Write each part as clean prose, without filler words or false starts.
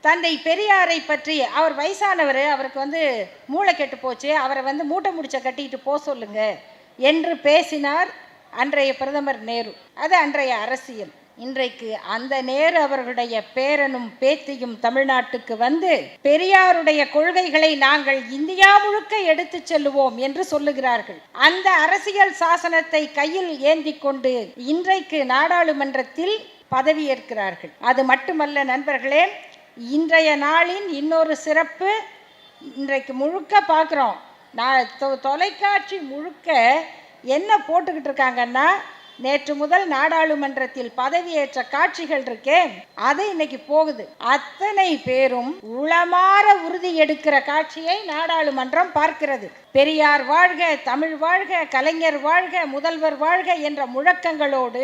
தந்தை பெரியாரை பற்றி, அவர் வயசானவர், அவருக்கு மூளை கெட்டு போச்சு, அவரை மூட்டை முடிச்ச கட்டிட்டு போக சொல்லுங்க என்று பேசினார் அன்றைய பிரதமர் நேரு. அது அன்றைய அரசியல். இன்றைக்கு அந்த நேரு அவர்களுடைய பேரனும் பேத்தியும் தமிழ்நாட்டுக்கு பெரியாருடைய கொள்கைகளை நாங்கள் இந்தியா முழுக்க எடுத்து செல்லுவோம் என்று சொல்லுகிறார்கள். அந்த அரசியல் சாசனத்தை கையில் ஏந்தி கொண்டு இன்றைக்கு நாடாளுமன்றத்தில் பதவியேற்கிறார்கள். அது மட்டுமல்ல நண்பர்களே, இன்றைய நாளின் இன்னொரு சிறப்பு, இன்றைக்கு முழுக்க பார்க்குறோம், தொலைக்காட்சி முழுக்க என்ன போட்டுக்கிட்டு இருக்காங்கன்னா, நேற்று முதல் நாடாளுமன்றத்தில் பதவியேற்ற காட்சிகள் இருக்கே, அது இன்னைக்கு போகுது. அத்தனை பேரும் உளமாற உறுதி எடுக்கிற காட்சியை நாடாளுமன்றம் பார்க்கிறது. பெரியார் வாழ்க, தமிழ் வாழ்க, கலைஞர் வாழ்க, முதல்வர் வாழ்க என்ற முழக்கங்களோடு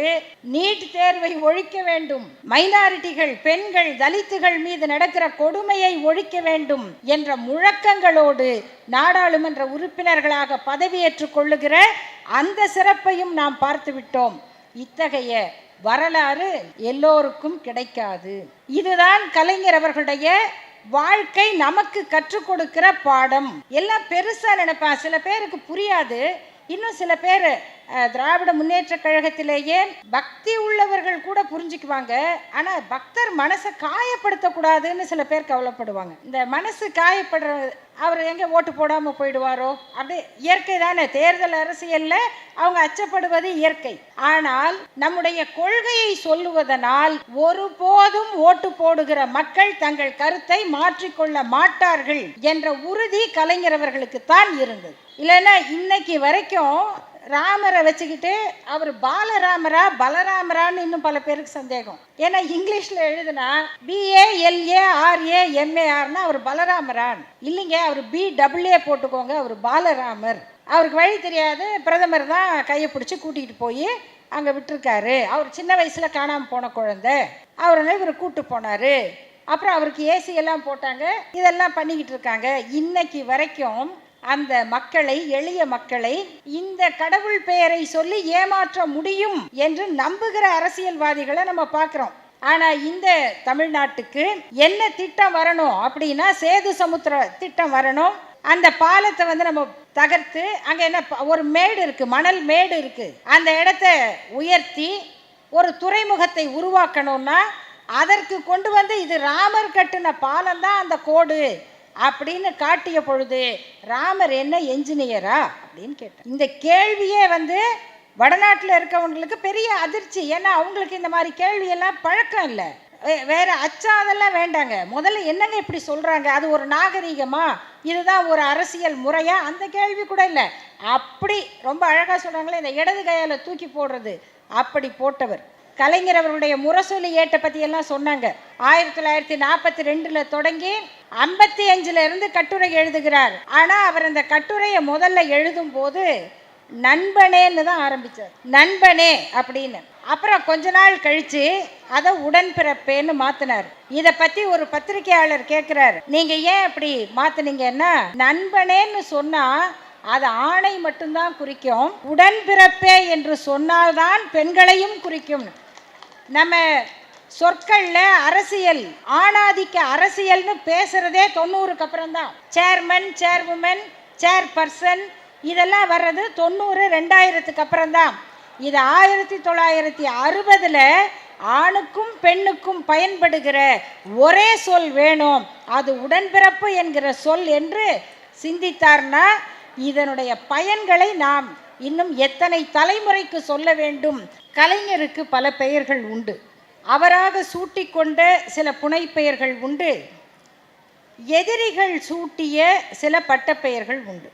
நீட் தேர்வை ஒழிக்க வேண்டும், மைனாரிட்டிகள், பெண்கள், தலித்துகள் மீது நடக்கிற கொடுமையை ஒழிக்க வேண்டும் என்ற முழக்கங்களோடு நாடாளுமன்ற உறுப்பினர்களாக பதவியேற்றுக் கொள்ளுகிற அந்த சிறப்பையும் நாம் பார்த்து விட்டோம். இத்தகைய வரலாறு எல்லோருக்கும் கிடைக்காது. இதுதான் கலைஞர் அவர்களுடைய வாழ்க்கை நமக்கு கற்றுக் கொடுக்கிற பாடம். எல்லாம் பெருசா நினைப்பான், சில பேருக்கு புரியாது. இன்னும் சில பேர் திராவிட முன்னேற்ற கழகத்திலேயே பக்தி உள்ளவர்கள் கூட புரிஞ்சுக்குவாங்க. ஆனா பக்தர் மனசை காயப்படுத்தக்கூடாதுன்னு சில பேர் கவலைப்படுவாங்க. இந்த மனசு காயப்படுற, அவர் எங்க ஓட்டு போடாம போயிடுவாரோ, அப்படி இயற்கை தானே, தேர்தல் அரசியல்ல அவங்க அச்சப்படுவது இயற்கை. ஆனால் நம்முடைய கொள்கையை சொல்லுவதனால் ஒருபோதும் ஓட்டு போடுகிற மக்கள் தங்கள் கருத்தை மாற்றிக்கொள்ள மாட்டார்கள் என்ற உறுதி கலைஞர் அவர்களுக்கு தான் இருந்தது. இல்லைன்னா இன்னைக்கு வரைக்கும் ராமரை வச்சுக்கிட்டு அவர் பாலராமரா பலராமரான்னு இன்னும் பல பேருக்கு சந்தேகம். ஏன்னா இங்கிலீஷ்ல எழுதுனா BALARAMARனா அவர் பலராமரான் இல்லைங்க, அவர் BAA போட்டுக்கோங்க, அவர் பாலராமர். அவருக்கு வழி தெரியாது, பிரதமர் தான் கையை பிடிச்சி கூட்டிகிட்டு போய் அங்கே விட்டுருக்காரு. அவர் சின்ன வயசுல காணாமல் போன குழந்தை, அவரை இவர் கூட்டு போனாரு. அப்புறம் அவருக்கு ஏசி எல்லாம் போட்டாங்க, இதெல்லாம் பண்ணிக்கிட்டு இருக்காங்க. இன்னைக்கு வரைக்கும் அந்த மக்களை, எளிய மக்களை இந்த கடவுள் பெயரை சொல்லி ஏமாற்ற முடியும் என்று நம்புகிற அரசியல்வாதிகளை நம்ம பார்க்கிறோம். ஆனா இந்த தமிழ்நாட்டுக்கு என்ன திட்டம் வரணும் அப்படின்னா, சேது சமுத்திர திட்டம் வரணும். அந்த பாலத்தை நம்ம தகர்த்து, அங்க என்ன ஒரு மேடு இருக்கு, மணல் மேடு இருக்கு, அந்த இடத்த உயர்த்தி ஒரு துறைமுகத்தை உருவாக்கணும்னா அதற்கு கொண்டு இது ராமர் கட்டின பாலம் தான் அந்த கோடு அப்படின்னு காட்டிய பொழுது, ராமர் என்ன என்ஜினியரா அப்படின்னு கேட்டார். இந்த கேள்வியே வடநாட்டில் இருக்கவங்களுக்கு பெரிய அதிர்ச்சி. ஏன்னா அவங்களுக்கு இந்த மாதிரி கேள்வியெல்லாம் பழக்கம் இல்லை, வேற அச்சம் அதெல்லாம் வேண்டாங்க. முதல்ல என்னங்க இப்படி சொல்றாங்க, அது ஒரு நாகரீகமா, இதுதான் ஒரு அரசியல் முறையா, அந்த கேள்வி கூட இல்லை. அப்படி ரொம்ப அழகா சொல்றாங்களே, இந்த இடது கையால தூக்கி போடுறது, அப்படி போட்டவர் கலைஞர். அவருடைய முரசொலி ஏட்டை பத்தி எல்லாம் சொன்னாங்க. 1942 தொடங்கி 55 இருந்து கட்டுரை எழுதுகிறார். ஆனா அவர் அந்த கட்டுரையை முதல்ல எழுதும் போது நண்பனேன்னு தான் ஆரம்பிச்சார், நண்பனே அப்படின்னு. அப்புறம் கொஞ்ச நாள் கழிச்சு அதை உடன்பிறப்பேன்னு மாத்தினார். இதை பத்தி ஒரு பத்திரிகையாளர் கேட்கிறார், நீங்க ஏன் அப்படி மாத்தினீங்கன்னா, நண்பனேன்னு சொன்னா அது ஆணை மட்டும்தான் குறிக்கும், உடன்பிறப்பே என்று சொன்னால்தான் பெண்களையும் குறிக்கும். நம்ம சொற்கள்ல அரசியல், ஆணாதிக்க அரசியல்னு பேசுறதே 90க்கு அப்புறம் தான். சேர்மன், சேர்வுமன், சேர்பர்சன் இதெல்லாம் வர்றது 90, 2000க்கு அப்புறம் தான். இது 1960 ஆணுக்கும் பெண்ணுக்கும் பயன்படுகிற ஒரே சொல் வேணும், அது உடன்பிறப்பு என்கிற சொல் என்று சிந்தித்தார்னா, இதனுடைய பயன்களை நாம் இன்னும் எத்தனை தலைமுறைக்கு சொல்ல வேண்டும். கலைஞருக்கு பல பெயர்கள் உண்டு, அவராக சூட்டிக்கொண்ட சில புனைப்பெயர்கள் உண்டு, எதிரிகள் சூட்டிய சில பட்டப்பெயர்கள் உண்டு.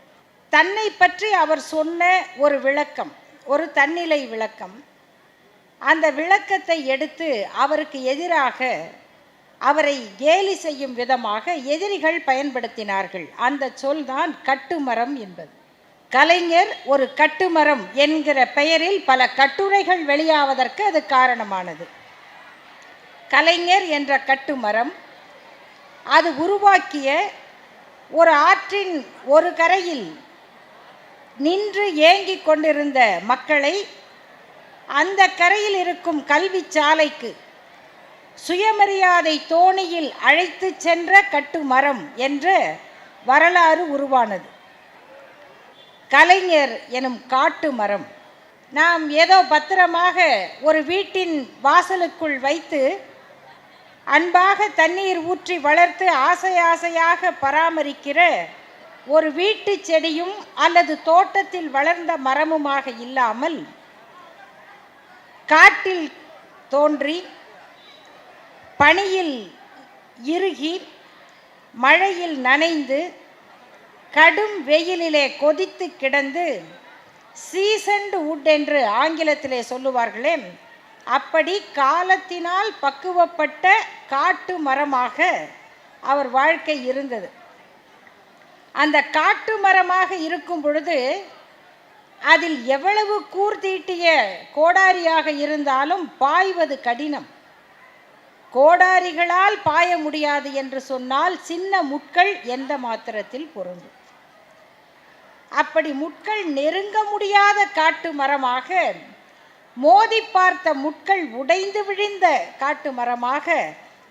தன்னை பற்றி அவர் சொன்ன ஒரு விளக்கம், ஒரு தன்னிலை விளக்கம், அந்த விளக்கத்தை எடுத்து அவருக்கு எதிராக அவரை கேலி செய்யும் விதமாக எதிரிகள் பயன்படுத்தினார்கள். அந்த சொல் தான் கட்டுமரம் என்பது. கலைஞர் ஒரு கட்டுமரம் என்கிற பெயரில் பல கட்டுரைகள் வெளியாவதற்கு அது காரணமானது. கலைஞர் என்ற கட்டுமரம் அது உருவாக்கிய ஒரு ஆற்றின் ஒரு கரையில் நின்று ஏங்கிக் கொண்டிருந்த மக்களை அந்த கரையில் இருக்கும் கல்வி சாலைக்கு சுயமரியாதை தோணியில் அழைத்து சென்ற கட்டு மரம் என்று வரலாறு உருவானது. கலைஞர் எனும் காட்டு மரம் நாம் ஏதோ பத்திரமாக ஒரு வீட்டின் வாசலுக்குள் வைத்து அன்பாக தண்ணீர் ஊற்றி வளர்த்து ஆசை ஆசையாக பராமரிக்கிற ஒரு வீட்டு செடியும் அல்லது தோட்டத்தில் வளர்ந்த மரமுமாக இல்லாமல் காட்டில் தோன்றி பனியில் இறுகி மழையில் நனைந்து கடும் வெயிலிலே கொதித்து கிடந்து சீசன்டு வுட் என்று ஆங்கிலத்திலே சொல்லுவார்களே, அப்படி காலத்தினால் பக்குவப்பட்ட காட்டு மரமாக அவர் வாழ்க்கை இருந்தது. அந்த காட்டு மரமாக இருக்கும் பொழுது அதில் எவ்வளவு கூர்தீட்டிய கோடாரியாக இருந்தாலும் பாய்வது கடினம். கோடாரிகளால் பாய முடியாது என்று சொன்னால் சின்ன முட்கள் எந்த மாத்திரத்தில் பொருந்தும். அப்படி முட்கள் நெருங்க முடியாத காட்டு மரமாக, மோதி பார்த்த முட்கள் உடைந்து விழுந்த காட்டு மரமாக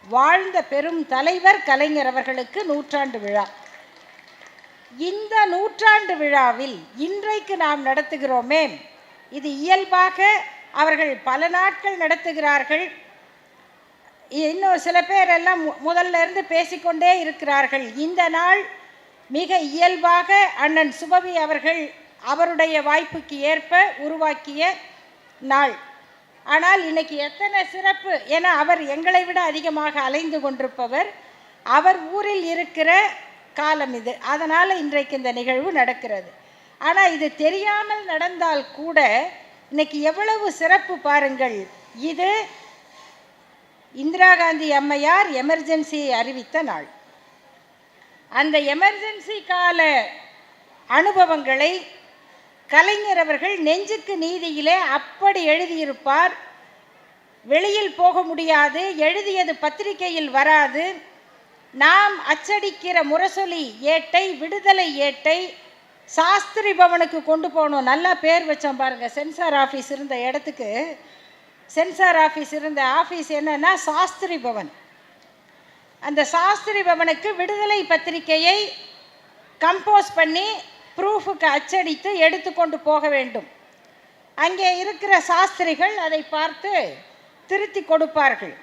வாழ்ந்த பெரும் தலைவர் கலைஞர் அவர்களுக்கு நூற்றாண்டு விழா. இந்த நூற்றாண்டு விழாவில் இன்றைக்கு நாம் நடத்துகிறோமே, இது இயல்பாக அவர்கள் பல நாட்கள் நடத்துகிறார்கள். இன்னும் சில பேர் எல்லாம் முதல்ல இருந்து பேசிக்கொண்டே இருக்கிறார்கள். இந்த நாள் மிக இயல்பாக அண்ணன் சுபவி அவர்கள் அவருடைய வாய்ப்புக்கு ஏற்ப உருவாக்கிய நாள். ஆனால் இன்னைக்கு எத்தனை சிறப்பு என அவர் எங்களை விட அதிகமாக அலைந்து கொண்டிருப்பவர். அவர் ஊரில் இருக்கிற காலம் இது, அதனால் இன்றைக்கு இந்த நிகழ்வு நடக்கிறது. ஆனால் இது தெரியாமல் நடந்தால் கூட இன்னைக்கு எவ்வளவு சிறப்பு பாருங்கள். இது இந்திரா காந்தி அம்மையார் எமர்ஜென்சி அறிவித்த நாள். அந்த எமர்ஜென்சி கால அனுபவங்களை கலைஞர் அவர்கள் நெஞ்சுக்கு நீதியிலே அப்படி எழுதியிருப்பார். வெளியில் போக முடியாது, எழுதியது பத்திரிகையில் வராது. நாம் அச்சடிக்கிற முரசொலி ஏட்டை, விடுதலை ஏட்டை சாஸ்திரி பவனுக்கு கொண்டு போகணும். நல்லா பேர் வச்சோம் பாருங்கள். சென்சார் ஆஃபீஸ் இருந்த இடத்துக்கு, சென்சார் ஆஃபீஸ் இருந்த ஆஃபீஸ் என்னன்னா சாஸ்திரி பவன். அந்த சாஸ்திரி பவனுக்கு விடுதலை பத்திரிகையை கம்போஸ் பண்ணி ப்ரூஃபுக்கு அச்சடித்து எடுத்துக்கொண்டு போக வேண்டும். அங்கே இருக்கிற சாஸ்திரிகள் அதை பார்த்து திருத்தி கொடுப்பார்கள்.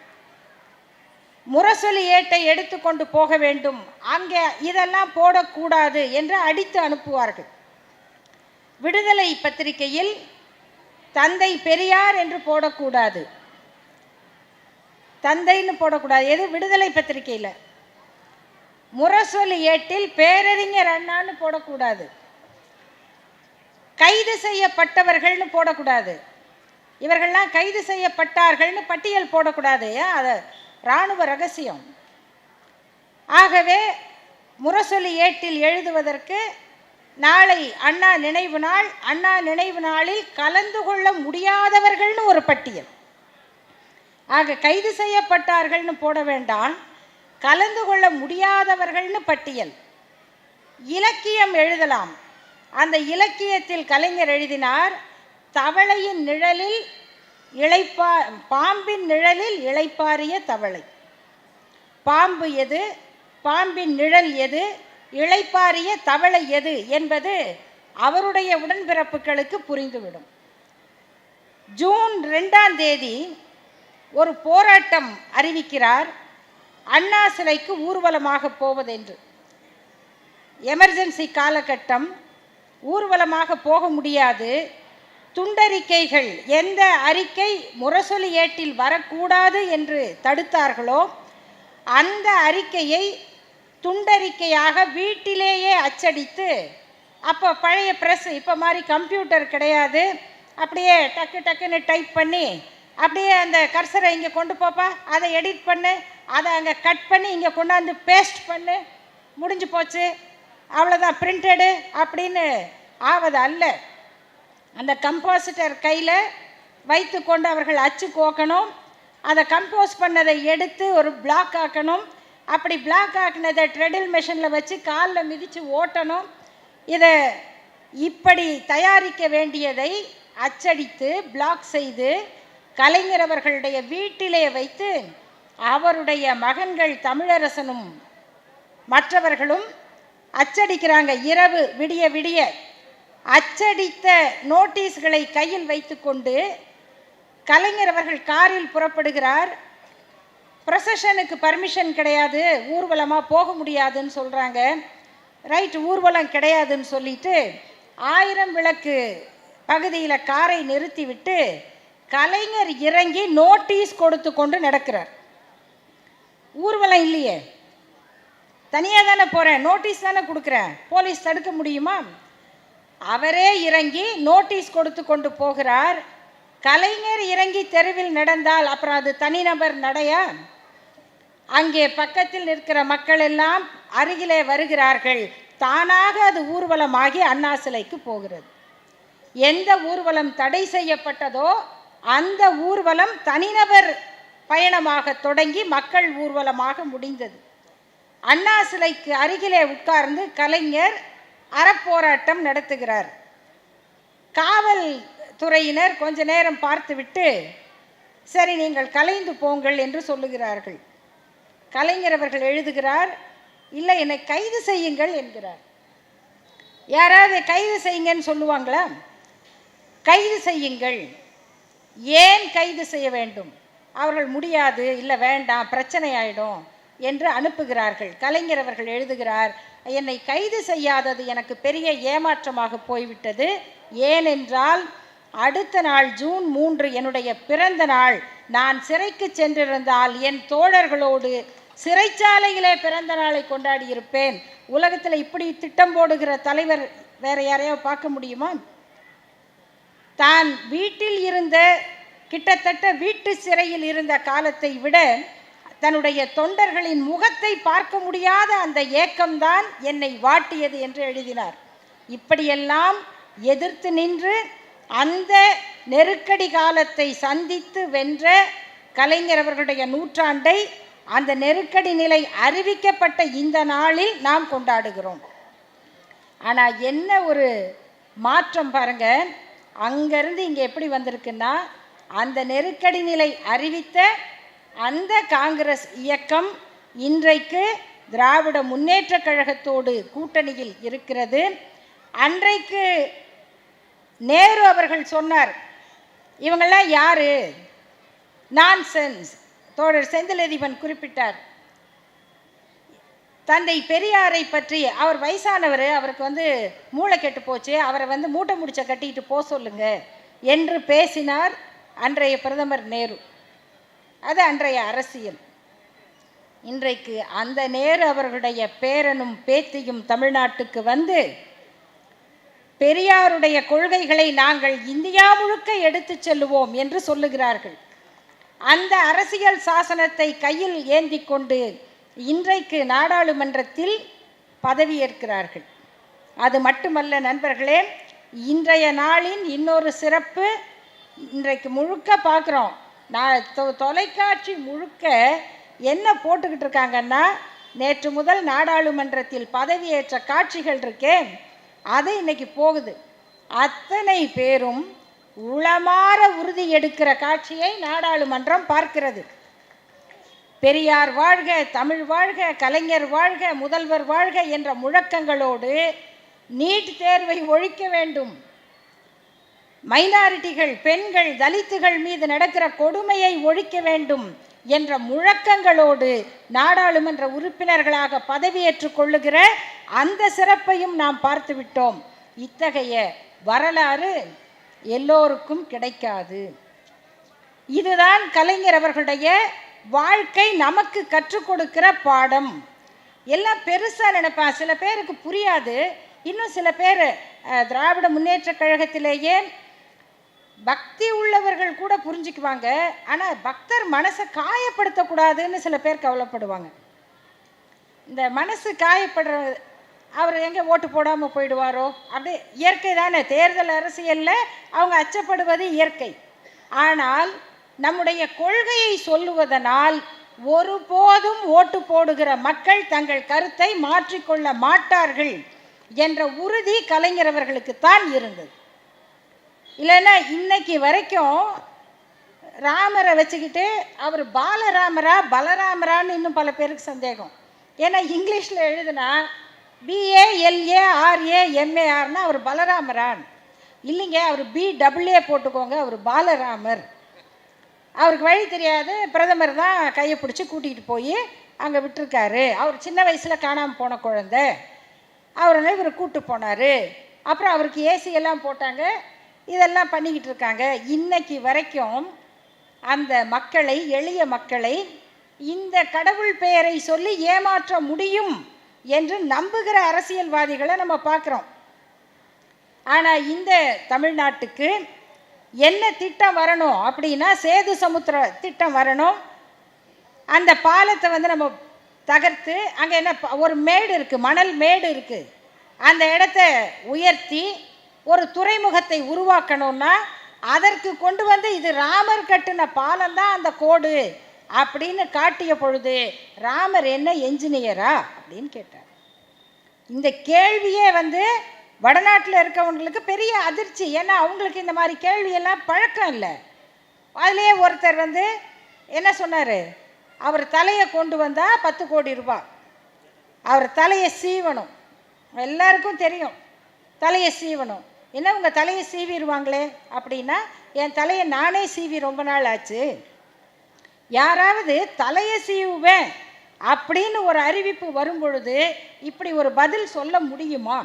முரசொலி ஏட்டை எடுத்துக்கொண்டு போக வேண்டும், அங்கே இதெல்லாம் போடக்கூடாது என்று அடித்து அனுப்புவார்கள். விடுதலை பத்திரிகையில் தந்தை பெரியார் என்று போடக்கூடாது, தந்தைன்னு போடக்கூடாது. எது? விடுதலை பத்திரிகையில். முரசொலி ஏட்டில் பேரறிஞர் அண்ணான்னு போடக்கூடாது, கைது செய்யப்பட்டவர்கள்னு போடக்கூடாது, இவர்கள்லாம் கைது செய்யப்பட்டார்கள்னு பட்டியல் போடக்கூடாது. அது இராணுவ ரகசியம். ஆகவே முரசொலி ஏட்டில் எழுதுவதற்கு நாளை அண்ணா நினைவு நாள், அண்ணா நினைவு நாளில் கலந்து கொள்ள முடியாதவர்கள்னு ஒரு பட்டியல். ஆக கைது செய்யப்பட்டார்கள்னு போட வேண்டாம், கலந்து கொள்ள முடியாதவர்கள்னு பட்டியல். இலக்கியம் எழுதலாம். அந்த இலக்கியத்தில் கலைஞர் எழுதினார், தவளையின் நிழலில் பாம்பின் நிழலில் இளைப்பாறிய தவளை. பாம்பு எது, பாம்பின் நிழல் எது, இளைப்பாறிய தவளை எது என்பது அவருடைய உடன்பிறப்புகளுக்கு புரிந்துவிடும். ஜூன் 2ஆம் தேதி ஒரு போராட்டம் அறிவிக்கிறார், அண்ணா சிலைக்கு ஊர்வலமாக போவதென்று. எமர்ஜென்சி காலகட்டம், ஊர்வலமாக போக முடியாது. துண்டறிக்கைகள், எந்த அறிக்கை முரசொலி ஏட்டில் வரக்கூடாது என்று தடுத்தார்களோ அந்த அறிக்கையை துண்டறிக்கையாக வீட்டிலேயே அச்சடித்து, அப்போ பழைய ப்ரெஸ், இப்போ மாதிரி கம்ப்யூட்டர் கிடையாது, அப்படியே டக்கு டக்குன்னு டைப் பண்ணி அப்படியே அந்த கர்சரை இங்கே கொண்டு போப்பா, அதை எடிட் பண்ணு, அதை அங்கே கட் பண்ணி இங்கே கொண்டாந்து பேஸ்ட் பண்ணு, முடிஞ்சு போச்சு, அவ்வளோதான், பிரிண்டடு அப்படின்னு ஆவது அல்ல. அந்த கம்போசிட்டர் கையில் வைத்து கொண்டு அவர்கள் அச்சு கோக்கணும், அதை கம்போஸ் பண்ணதை எடுத்து ஒரு பிளாக் ஆக்கணும், அப்படி பிளாக் ஆக்கினதை ட்ரெடில் மெஷினில் வச்சு காலில் மிதித்து ஓட்டணும். இதை இப்படி தயாரிக்க வேண்டியதை அச்சடித்து பிளாக் செய்து கலைஞர் அவர்களுடைய வீட்டிலே வைத்து அவருடைய மகன்கள் தமிழரசனும் மற்றவர்களும் அச்சடிக்கிறாங்க. இரவு விடிய விடிய அச்சடித்த நோட்டீஸ்களை கையில் வைத்துக்கொண்டு கலைஞர் அவர்கள் காரில் புறப்படுகிறார். ப்ரொசஷனுக்கு பர்மிஷன் கிடையாது, ஊர்வலமாக போக முடியாதுன்னு சொல்கிறாங்க. ரைட், ஊர்வலம் கிடையாதுன்னு சொல்லிட்டு 1000 விளக்கு பகுதியில் காரை நிறுத்திவிட்டு கலைஞர் இறங்கி நோட்டீஸ் கொடுத்து கொண்டு நடக்கிறார். ஊர்வலம் இல்லையே, தனியாக தானே போகிறேன், நோட்டீஸ் தானே கொடுக்குறேன், போலீஸ் தடுக்க முடியுமா? அவரே இறங்கி நோட்டீஸ் கொடுத்து கொண்டு போகிறார். கலைஞர் இறங்கி தெருவில் நடந்தால் அப்புறம் அது தனிநபர் நடையா? அங்கே பக்கத்தில் நிற்கிற மக்கள் எல்லாம் அருகிலே வருகிறார்கள். தானாக அது ஊர்வலமாகி அண்ணா சிலைக்கு போகிறது. எந்த ஊர்வலம் தடை செய்யப்பட்டதோ அந்த ஊர்வலம் தனிநபர் பயணமாக தொடங்கி மக்கள் ஊர்வலமாக முடிந்தது. அண்ணா சிலைக்கு அருகிலே உட்கார்ந்து கலைஞர் அறப்போராட்டம் நடத்துகிறார். காவல் துறையினர் கொஞ்ச நேரம் பார்த்துவிட்டு சரி நீங்கள் கலைந்து போங்கள் என்று சொல்லுகிறார்கள். கலைஞர் அவர்கள் எழுதுகிறார், இல்லை என்னை கைது செய்யுங்கள் என்கிறார். யாராவது கைது செய்யுங்கன்னு சொல்லுவாங்களா? கைது செய்யுங்கள். ஏன் கைது செய்ய வேண்டும்? அவர்கள் முடியாது, இல்லை வேண்டாம், பிரச்சனை ஆயிடும் என்று அனுப்புகிறார்கள். கலைஞர் அவர்கள் எழுதுகிறார், என்னை கைது செய்யாதது எனக்கு பெரிய ஏமாற்றமாக போய்விட்டது. ஏனென்றால் அடுத்த நாள் ஜூன் 3 என்னுடைய பிறந்த நாள். நான் சிறைக்கு சென்றிருந்தால் என் தோழர்களோடு சிறைச்சாலையிலே பிறந்த நாளை கொண்டாடி இருப்பேன். உலகத்தில் இப்படி திட்டம் போடுகிற தலைவர் வேற யாரையாவது பார்க்க முடியுமா? தான் வீட்டில் இருந்த கிட்டத்தட்ட வீட்டு சிறையில் இருந்த காலத்தை விட தன்னுடைய தொண்டர்களின் முகத்தை பார்க்க முடியாத அந்த ஏக்கம்தான் என்னை வாட்டியது என்று எழுதினார். இப்படியெல்லாம் எதிர்த்து நின்று அந்த நெருக்கடி காலத்தை சந்தித்து வென்ற கலைஞர் அவர்களுடைய நூற்றாண்டை அந்த நெருக்கடி நிலை அறிவிக்கப்பட்ட இந்த நாளில் நாம் கொண்டாடுகிறோம். ஆனால் என்ன ஒரு மாற்றம் பாருங்க, அங்கேருந்து இங்கே எப்படி வந்திருக்குன்னா, அந்த நெருக்கடி நிலை அறிவித்த அந்த காங்கிரஸ் இயக்கம் இன்றைக்கு திராவிட முன்னேற்ற கழகத்தோடு கூட்டணியில் இருக்கிறது. அன்றைக்கு நேரு அவர்கள் சொன்னார், இவங்கெல்லாம் யாரு, நான்சென்ஸ். தோழர் செந்திலதிபன் குறிப்பிட்டார். தந்தை பெரியாரை பற்றி, அவர் வயசானவர், அவருக்கு மூளை கெட்டு போச்சு, அவரை மூட்டை முடிச்ச கட்டிட்டு போக சொல்லுங்க என்று பேசினார் அன்றைய பிரதமர் நேரு. அது அன்றைய அரசியல். இன்றைக்கு அந்த நேரு அவர்களுடைய பேரனும் பேத்தியும் தமிழ்நாட்டுக்கு வந்து பெரியாருடைய கொள்கைகளை நாங்கள் இந்தியா முழுக்க எடுத்து செல்லுவோம் என்று சொல்லுகிறார்கள். அந்த அரசியல் சாசனத்தை கையில் ஏந்தி கொண்டு இன்றைக்கு நாடாளுமன்றத்தில் பதவியேற்கிறார்கள். அது மட்டுமல்ல நண்பர்களே, இன்றைய நாளின் இன்னொரு சிறப்பு, இன்றைக்கு முழுக்க பார்க்குறோம், தொலைக்காட்சி முழுக்க என்ன போட்டுக்கிட்டு இருக்காங்கன்னா, நேற்று முதல் நாடாளுமன்றத்தில் பதவியேற்ற காட்சிகள் இருக்கே அது இன்னைக்கு போகுது. அத்தனை பேரும் உளமாற உறுதி எடுக்கிற காட்சியை நாடாளுமன்றம் பார்க்கிறது. பெரியார் வாழ்க, தமிழ் வாழ்க, கலைஞர் வாழ்க, முதல்வர் வாழ்க என்ற முழக்கங்களோடு நீட் தேர்வை ஒழிக்க வேண்டும், மைனாரிட்டிகள், பெண்கள், தலித்துகள் மீது நடக்கிற கொடுமையை ஒழிக்க வேண்டும் என்ற முழக்கங்களோடு நாடாளுமன்ற உறுப்பினர்களாக பதவியேற்றுக் கொள்ளுகிற அந்த சிறப்பையும் நாம் பார்த்து விட்டோம். இத்தகைய வரலாறு எல்லோருக்கும் கிடைக்காது. இதுதான் கலைஞர் அவர்களுடைய வாழ்க்கை நமக்கு கற்றுக் கொடுக்கிற பாடம். எல்லாம் பெருசாக நினைப்பான், சில பேருக்கு புரியாது. இன்னும் சில பேர் திராவிட முன்னேற்ற கழகத்திலேயே பக்தி உள்ளவர்கள் கூட புரிஞ்சுக்குவாங்க, ஆனால் பக்தர் மனசை காயப்படுத்தக்கூடாதுன்னு சில பேர் கவலைப்படுவாங்க. இந்த மனசு காயப்படுற அவர் எங்கே ஓட்டு போடாமல் போயிடுவாரோ, அப்படியே இயற்கை தானே, தேர்தல் அரசியலில் அவங்க அச்சப்படுவது இயற்கை. ஆனால் நம்முடைய கொள்கையை சொல்லுவதனால் ஒருபோதும் ஓட்டு போடுகிற மக்கள் தங்கள் கருத்தை மாற்றிக்கொள்ள மாட்டார்கள் என்ற உறுதி கலைஞர் அவர்களுக்குத்தான் இருந்தது. இல்லைன்னா இன்னைக்கு வரைக்கும் ராமரை வச்சுக்கிட்டு அவர் பாலராமரா பலராமரான்னு இன்னும் பல பேருக்கு சந்தேகம். ஏன்னா இங்கிலீஷில் எழுதுனா BALARAMARனா அவர் பலராமரான் இல்லைங்க, அவர் BAA போட்டுக்கோங்க, அவர் பாலராமர். அவருக்கு வழி தெரியாது, பிரதமர் தான் கையை பிடிச்சி கூட்டிகிட்டு போய் அங்கே விட்டுருக்காரு. அவர் சின்ன வயசில் காணாமல் போன குழந்தை, அவரை இவர் கூப்பிட்டு போனார். அப்புறம் அவருக்கு ஏசி எல்லாம் போட்டாங்க, இதெல்லாம் பண்ணிக்கிட்டு இருக்காங்க. இன்னைக்கு வரைக்கும் அந்த மக்களை, எளிய மக்களை இந்த கடவுள் பெயரை சொல்லி ஏமாற்ற முடியும் என்று நம்புகிற அரசியல்வாதிகளை நம்ம பார்க்குறோம். ஆனால் இந்த தமிழ்நாட்டுக்கு என்ன திட்டம் வரணும் அப்படின்னா, சேது சமுத்திர திட்டம் வரணும். அந்த பாலத்தை நம்ம தகர்த்து அங்கே என்ன ஒரு மேடு இருக்குது, மணல் மேடு இருக்குது, அந்த இடத்த உயர்த்தி ஒரு துறைமுகத்தை உருவாக்கணும்னா அதற்கு கொண்டு இது ராமர் கட்டின பாலம் தான் அந்த கோடு அப்படின்னு காட்டிய பொழுது ராமர் என்ன என்ஜினியரா அப்படின்னு கேட்டார். இந்த கேள்வியே வடநாட்டில் இருக்கவங்களுக்கு பெரிய அதிர்ச்சி. ஏன்னா அவங்களுக்கு இந்த மாதிரி கேள்வியெல்லாம் பழக்கம் இல்லை. அதுலேயே ஒருத்தர் என்ன சொன்னார், அவர் தலையை கொண்டு வந்தால் 10 கோடி ரூபாய், அவர் தலையை சீவணும். எல்லாருக்கும் தெரியும் தலையை சீவணும். என்ன உங்கள் தலையை சீவிடுவாங்களே அப்படின்னா, என் தலையை நானே சீவி ரொம்ப நாள் ஆச்சு. யாராவது தலையை சீவுவேன் அப்படின்னு ஒரு அறிவிப்பு வரும் பொழுது இப்படி ஒரு பதில் சொல்ல முடியுமா?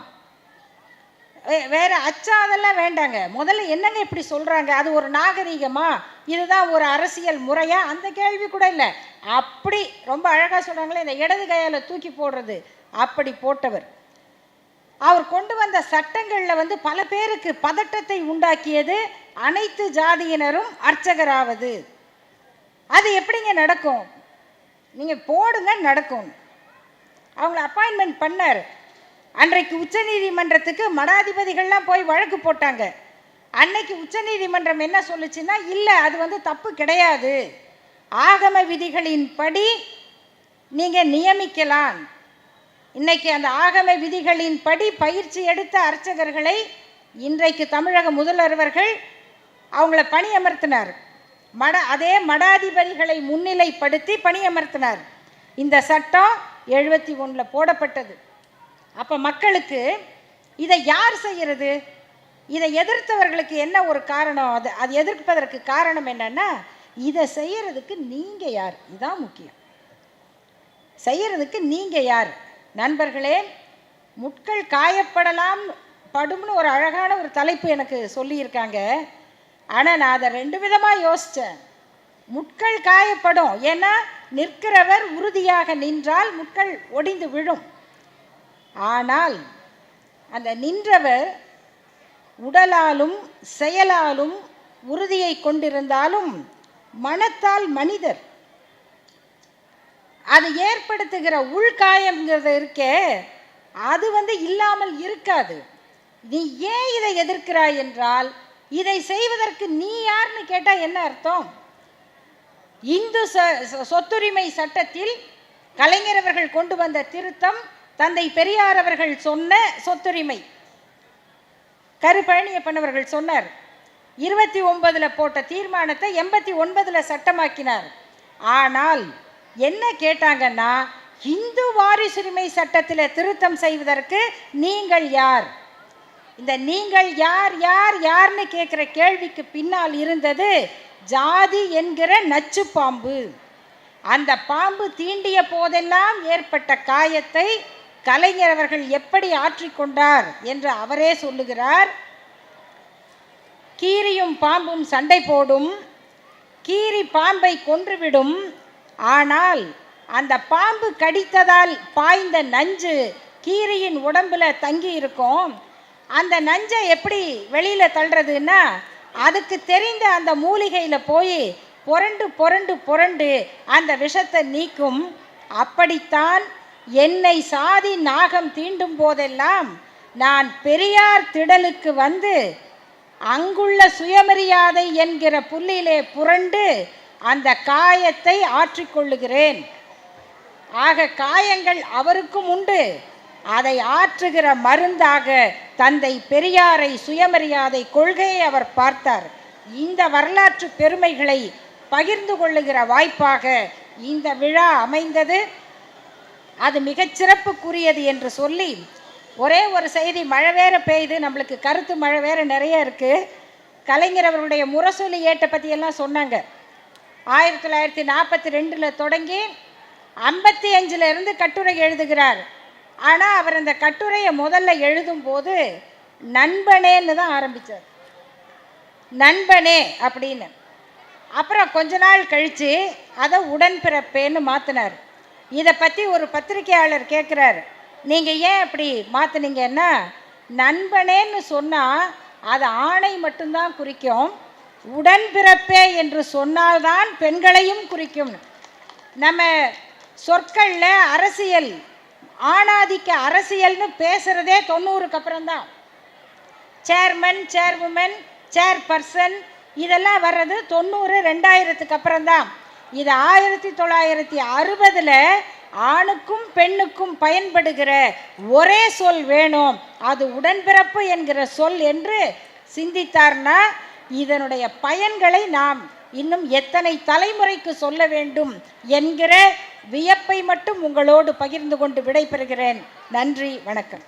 வேற அச்சா அதெல்லாம் வேண்டாங்க. முதல்ல என்னங்க இப்படி சொல்கிறாங்க, அது ஒரு நாகரீகமா, இதுதான் ஒரு அரசியல் முறையா, அந்த கேள்வி கூட இல்லை. அப்படி ரொம்ப அழகாக சொல்கிறாங்களே, இந்த இடது கையால் தூக்கி போடுறது, அப்படி போட்டவர். அவர் கொண்டு வந்த சட்டங்களில் பல பேருக்கு பதட்டத்தை உண்டாக்கியது அனைத்து ஜாதியினரும் அர்ச்சகராவது. அது எப்படிங்க நடக்கும்? நீங்கள் போடுங்க, நடக்கும். அவங்கள அப்பாயின்மெண்ட் பண்ணார். அன்றைக்கு உச்சநீதிமன்றத்துக்கு மடாதிபதிகள்லாம் போய் வழக்கு போட்டாங்க. அன்னைக்கு உச்சநீதிமன்றம் என்ன சொல்லுச்சுன்னா, இல்லை அது தப்பு கிடையாது, ஆகம விதிகளின் படி நீங்கள் நியமிக்கலாம். இன்னைக்கு அந்த ஆகம விதிகளின் படி பயிற்சி எடுத்த அர்ச்சகர்களை இன்றைக்கு தமிழக முதல்வர்கள் அவங்கள பணியமர்த்தினார். அதே மடாதிபதிகளை முன்னிலைப்படுத்தி பணியமர்த்தினார். இந்த சட்டம் 71 போடப்பட்டது. அப்போ மக்களுக்கு இதை யார் செய்கிறது? இதை எதிர்த்தவர்களுக்கு என்ன ஒரு காரணம்? அது எதிர்ப்பதற்கு காரணம் என்னன்னா, இதை செய்யறதுக்கு நீங்கள் யார்? இதுதான் முக்கியம். செய்யறதுக்கு நீங்கள் யார்? நண்பர்களே, முட்கள் காயப்படலாம் படும்னு ஒரு அழகான ஒரு தலைப்பு எனக்கு சொல்லியிருக்காங்க. ஆனால் நான் அதை 2 விதமாக யோசித்தேன். முட்கள் காயப்படும், ஏன்னா நிற்கிறவர் உறுதியாக நின்றால் முட்கள் ஒடிந்து விழும். ஆனால் அந்த நின்றவர் உடலாலும் செயலாலும் உறுதியை கொண்டிருந்தாலும் மனத்தால் மனிதர். அது ஏற்படுத்துகிற உள்காயம்ங்கிறது இருக்கே, அது இல்லாமல் இருக்காது. நீ ஏன் இதை எதிர்க்கிறாய் என்றால், இதை செய்வதற்கு நீ யார்னு கேட்டால் என்ன அர்த்தம்? இந்து சொத்துரிமை சட்டத்தில் கலைஞர் அவர்கள் கொண்டு வந்த திருத்தம், தந்தை பெரியார் அவர்கள் சொன்ன சொத்துரிமை, கருப்பழனியப்பன் அவர்கள் சொன்னார். 29 போட்ட தீர்மானத்தை 89 சட்டமாக்கினார். ஆனால் என்ன கேட்டாங்கன்னா, இந்து வாரிசுரிமை சட்டத்தில் திருத்தம் செய்வதற்கு நீங்கள் யார்? இந்த நீங்கள் யார் யார் யார்னு கேட்குற கேள்விக்கு பின்னால் இருந்தது ஜாதி என்கிற நச்சு பாம்பு. அந்த பாம்பு தீண்டிய போதெல்லாம் ஏற்பட்ட காயத்தை கலைஞர் அவர்கள் எப்படி ஆற்றிக்கொண்டார் என்று அவரே சொல்லுகிறார். கீரியும் பாம்பும் சண்டை போடும், கீரி பாம்பை கொன்றுவிடும், ஆனால் அந்த பாம்பு கடித்ததால் பாய்ந்த நஞ்சு கீரியின் உடம்புல தங்கி இருக்கும். அந்த நஞ்சை எப்படி வெளியில் தள்ளுறதுன்னா, அதுக்கு தெரிந்த அந்த மூலிகையில் போய் புரண்டு புரண்டு புரண்டு அந்த விஷத்தை நீக்கும். அப்படித்தான் என்னை சாதி நாகம் தீண்டும் போதெல்லாம் நான் பெரியார் திடலுக்கு அங்குள்ள சுயமரியாதை என்கிற புல்லிலே புரண்டு அந்த காயத்தை ஆற்றிக்கொள்ளுகிறேன். ஆக காயங்கள் அவருக்கும் உண்டு. அதை ஆற்றுகிற மருந்தாக தந்தை பெரியாரை, சுயமரியாதை கொள்கையை அவர் பார்த்தார். இந்த வரலாற்று பெருமைகளை பகிர்ந்து கொள்ளுகிற வாய்ப்பாக இந்த விழா அமைந்தது. அது மிகச்சிறப்புக்குரியது என்று சொல்லி ஒரே ஒரு செய்தி, மழை வேற பெய்யுது, நம்மளுக்கு கருத்து மழை வேற நிறைய இருக்குது. கலைஞர் அவருடைய முரசொலி ஏட்டை பற்றியெல்லாம் சொன்னாங்க. 1942 தொடங்கி 55 கட்டுரை எழுதுகிறார். ஆனால் அவர் அந்த கட்டுரையை முதல்ல எழுதும்போது நண்பனேன்னு தான் ஆரம்பித்தார், நண்பனே அப்படின்னு. அப்புறம் கொஞ்ச நாள் கழித்து அதை உடன்பிறப்பேன்னு மாற்றினார். இதை பற்றி ஒரு பத்திரிகையாளர் கேட்குறார், நீங்கள் ஏன் அப்படி மாற்றினீங்கன்னா, நண்பனேன்னு சொன்னால் அது ஆணை மட்டும்தான் குறிக்கும், உடன்பிறப்பே என்று சொன்னால்தான் பெண்களையும் குறிக்கும். நம்ம சொற்களில் அரசியல், ஆணாதிக்க அரசியல்னு பேசுகிறதே 90க்கு அப்புறம்தான். சேர்மன், சேர்வுமன், சேர்பர்சன் இதெல்லாம் வர்றது 90, 2000க்கு அப்புறம்தான். இது 1960 ஆணுக்கும் பெண்ணுக்கும் பயன்படுகிற ஒரே சொல் வேணும், அது உடன்பிறப்பு என்கிற சொல் என்று சிந்தித்தார்னா இதனுடைய பயன்களை நாம் இன்னும் எத்தனை தலைமுறைக்கு சொல்ல வேண்டும் என்கிற வியப்பை மட்டும் உங்களோடு பகிர்ந்து கொண்டு விடைபெறுகிறேன். நன்றி, வணக்கம்.